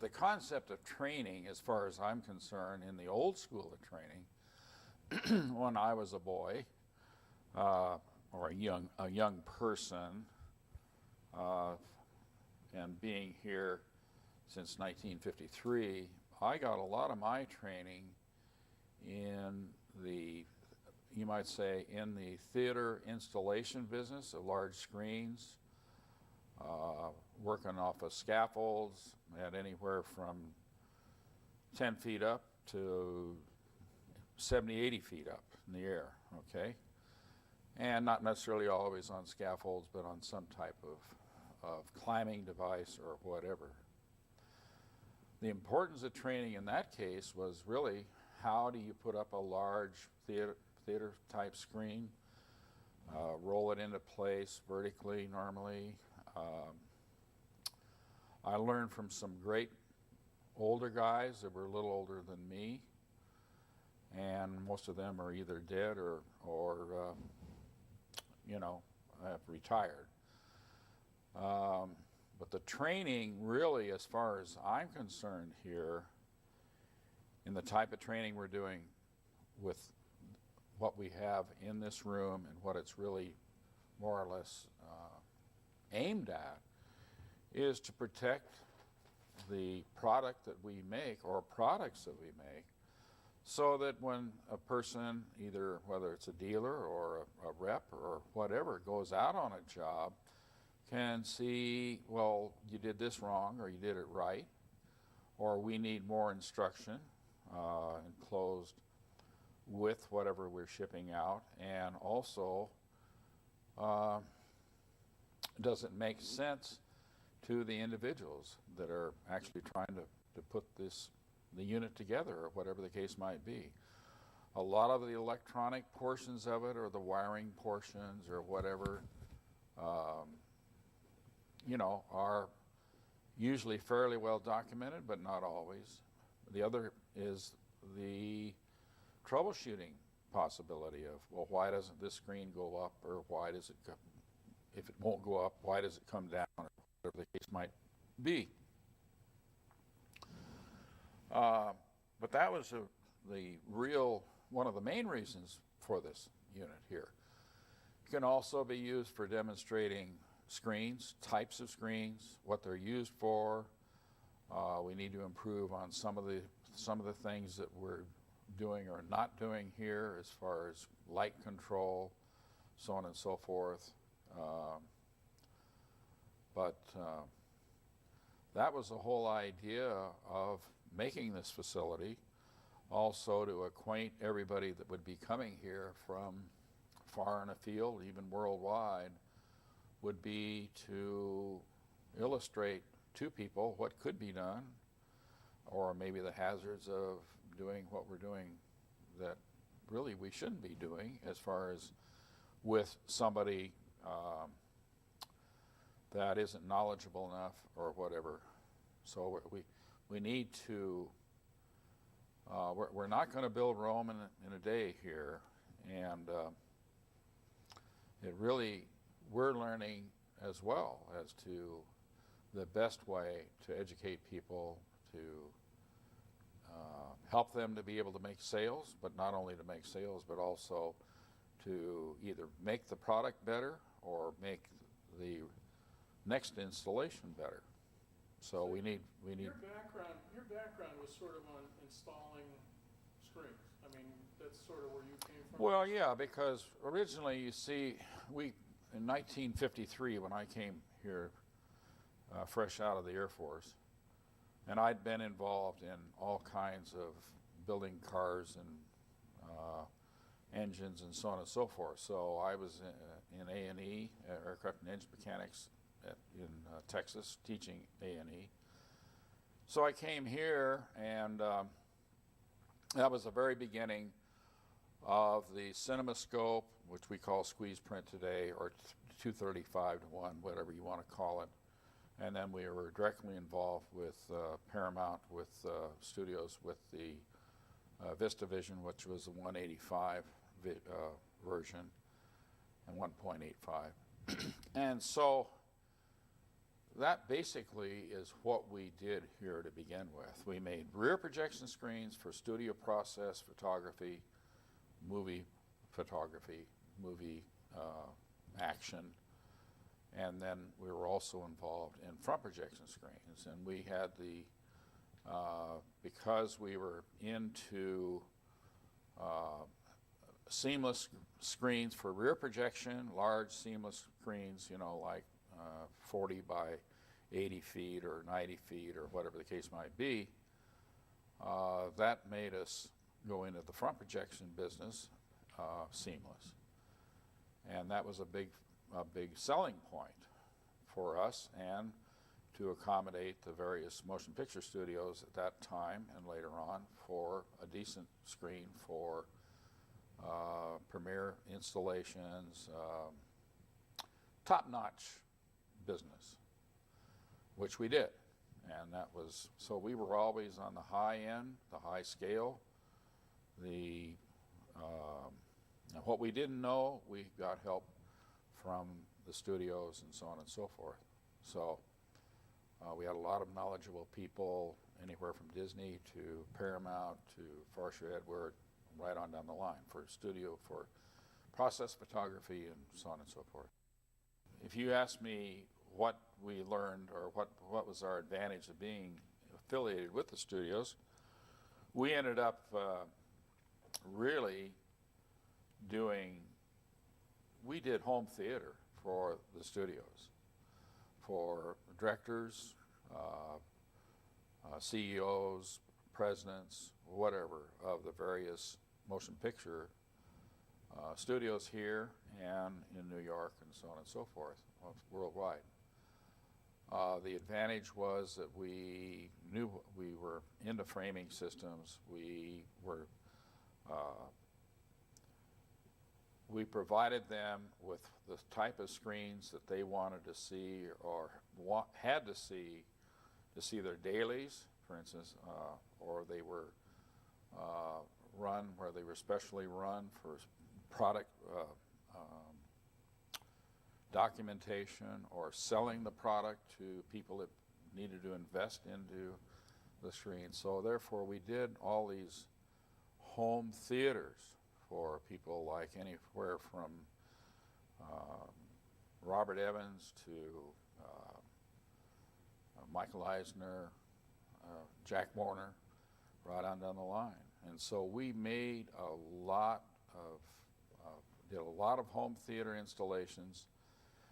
the concept of training, as far as I'm concerned, in the old school of training, when I was a boy or a young person, and being here since 1953, I got a lot of my training in the, you might say, in the theater installation business of large screens, working off of scaffolds at anywhere from 10 feet up to 70, 80 feet up in the air, okay? And not necessarily always on scaffolds, but on some type of climbing device or whatever. The importance of training in that case was really, how do you put up a large theater type screen, roll it into place vertically normally. I learned from some great older guys that were a little older than me, and most of them are either dead or you know, have retired. But the training really, as far as I'm concerned here, in the type of training we're doing with what we have in this room and what it's really more or less aimed at, is to protect the product that we make, or products that we make, so that when a person, either whether it's a dealer or a rep or whatever, goes out on a job, can see, well, you did this wrong or you did it right, or we need more instruction enclosed with whatever we're shipping out, and also does it make sense to the individuals that are actually trying to put the unit together, or whatever the case might be. A lot of the electronic portions of it, or the wiring portions or whatever, you know, are usually fairly well documented, but not always. The other is the troubleshooting possibility of, well, why doesn't this screen go up, or why does it, if it won't go up, why does it come down, or whatever the case might be. But that was the real, one of the main reasons for this unit here. It can also be used for demonstrating screens, types of screens, what they're used for. We need to improve on some of the things that we're doing or not doing here, as far as light control, so on and so forth. But that was the whole idea of making this facility, also to acquaint everybody that would be coming here from far and afield, even worldwide, would be to illustrate to people what could be done, or maybe the hazards of doing what we're doing that really we shouldn't be doing, as far as with somebody that isn't knowledgeable enough or whatever. So we need to, we're not going to build Rome in a day here, and it really, we're learning as well as to the best way to educate people, to help them to be able to make sales, but not only to make sales, but also to either make the product better or make the next installation better. So we need. Your background was sort of on installing screens. I mean, that's sort of where you came from. Well, yeah, because originally, you see, in 1953, when I came here, fresh out of the Air Force, and I'd been involved in all kinds of building cars and engines and so on and so forth. So I was in A&E, aircraft and engine mechanics, in Texas, teaching A&E. So I came here, and that was the very beginning of the CinemaScope, which we call squeeze print today, or 235:1, whatever you want to call it. And then we were directly involved with Paramount, with studios, with the VistaVision, which was the 185 version, and 1.85. And so that basically is what we did here to begin with. We made rear projection screens for studio process photography, movie action, and then we were also involved in front projection screens. And we had because we were into seamless screens for rear projection, large seamless screens, you know, like 40 by 80 feet or 90 feet or whatever the case might be, that made us go into the front projection business seamless. And that was a big selling point for us, and to accommodate the various motion picture studios at that time and later on for a decent screen for premiere installations, top-notch business, which we did. And that was, so we were always on the high end, the high scale. And what we didn't know, we got help from the studios and so on and so forth. So we had a lot of knowledgeable people, anywhere from Disney to Paramount to Forsher Edward, right on down the line for studio, for process photography, and so on and so forth. If you ask me what we learned or what was our advantage of being affiliated with the studios, we ended up really we did home theater for the studios, for directors, CEOs, presidents, whatever, of the various motion picture studios here and in New York and so on and so forth, worldwide. The advantage was that we knew we were into framing systems. We provided them with the type of screens that they wanted to see or had to see their dailies, for instance, or they were run where they were specially run for product documentation or selling the product to people that needed to invest into the screen. So therefore we did all these home theaters for people like anywhere from Robert Evans to Michael Eisner, Jack Warner, right on down the line. And so we made did a lot of home theater installations.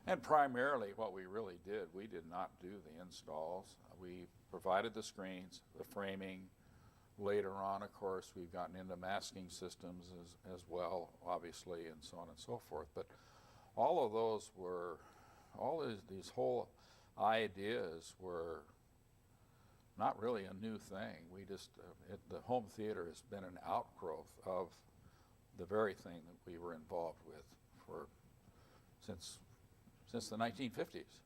And primarily what we really did, we did not do the installs. We provided the screens, the framing. Later on, of course, we've gotten into masking systems as well, obviously, and so on and so forth. But all of those were, these whole ideas were not really a new thing. We just, the home theater has been an outgrowth of the very thing that we were involved with since the 1950s.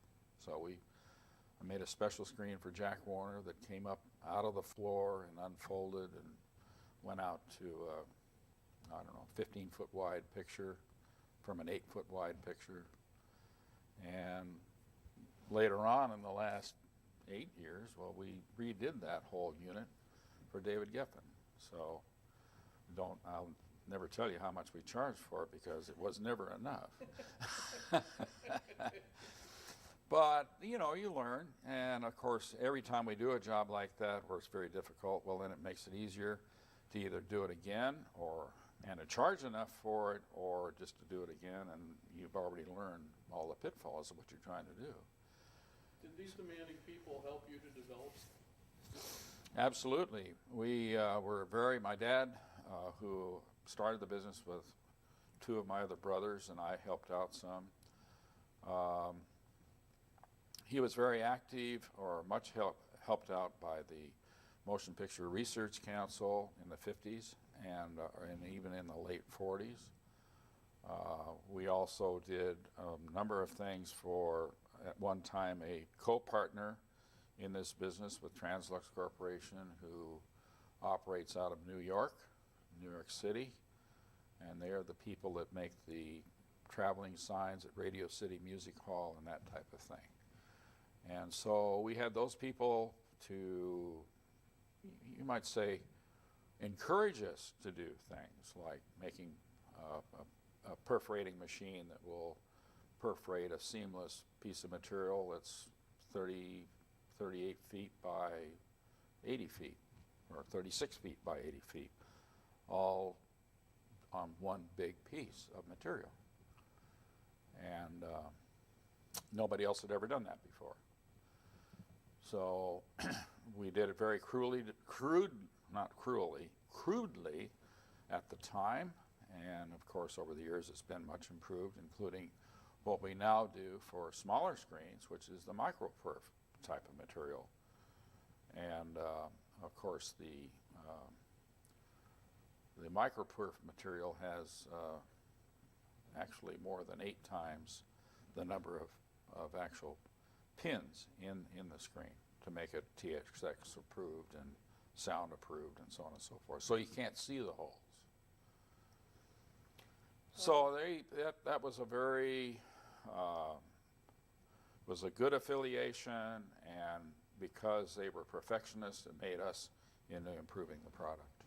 So I made a special screen for Jack Warner that came up out of the floor and unfolded and went out to, 15-foot wide picture from an 8-foot wide picture. And later on in the last 8 years, well, we redid that whole unit for David Geffen. So I'll never tell you how much we charged for it because it was never enough. But, you learn. And, of course, every time we do a job like that where it's very difficult, well, then it makes it easier to either do it again and to charge enough for it, or just to do it again, and you've already learned all the pitfalls of what you're trying to do. Did these demanding people help you to develop? Absolutely. My dad, who started the business with 2 of my other brothers, and I helped out some. He was very active, or much helped out by the Motion Picture Research Council in the 50s and even in the late 40s. We also did a number of things for, at one time, a co-partner in this business with Translux Corporation, who operates out of New York City, and they are the people that make the traveling signs at Radio City Music Hall and that type of thing. And so we had those people to, you might say, encourage us to do things like making a perforating machine that will perforate a seamless piece of material that's 38 feet by 80 feet, or 36 feet by 80 feet, all on one big piece of material. And nobody else had ever done that before. So we did it very crudely at the time, and of course over the years it's been much improved, including what we now do for smaller screens, which is the micro-perf type of material. And of course the micro-perf material has actually more than 8 times the number of actual pins in the screen to make it TXX approved and sound approved and so on and so forth. So you can't see the holes. So that was a very was a good affiliation, and because they were perfectionists, it made us into improving the product.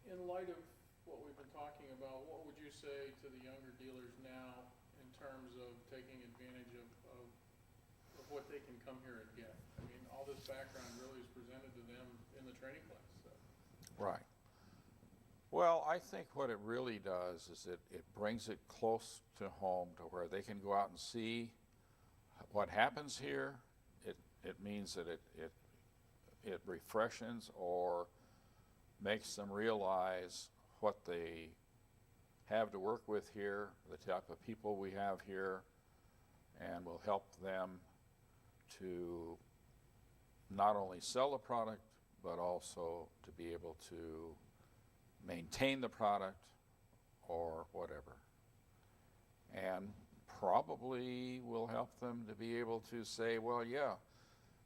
In light of what we've been talking about, what would you say to the younger dealers now in terms of taking advantage of what they can come here and get? I mean, all this background really is presented to them in the training class. So. Right. Well, I think what it really does is it brings it close to home to where they can go out and see what happens here. It means that it refreshes or makes them realize what they have to work with here, the type of people we have here, and will help them to not only sell the product, but also to be able to maintain the product or whatever. And probably will help them to be able to say, well, yeah,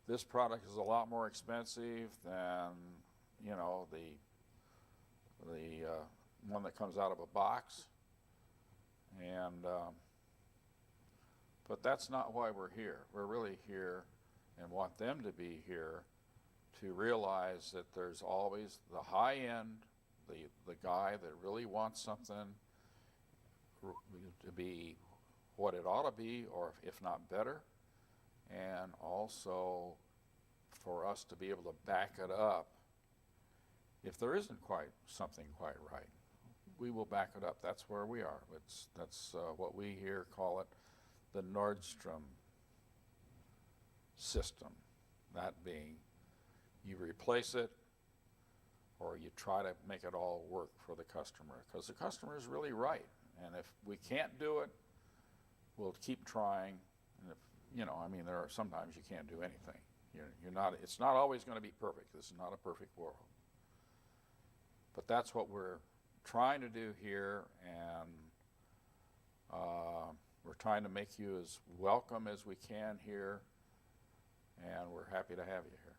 this product is a lot more expensive than, you know, the one that comes out of a box. And but that's not why we're here. We're really here and want them to be here to realize that there's always the high end, the guy that really wants something to be what it ought to be, or if not better, and also for us to be able to back it up if there isn't something quite right. We will back it up. That's where we are. That's what we here call it the Nordstrom system. That being, you replace it or you try to make it all work for the customer, because the customer is really right. And if we can't do it, we'll keep trying. And if, you know, I mean, there are sometimes you can't do anything. You're not. It's not always going to be perfect. This is not a perfect world. But that's what we're trying to do here, and we're trying to make you as welcome as we can here, and we're happy to have you here.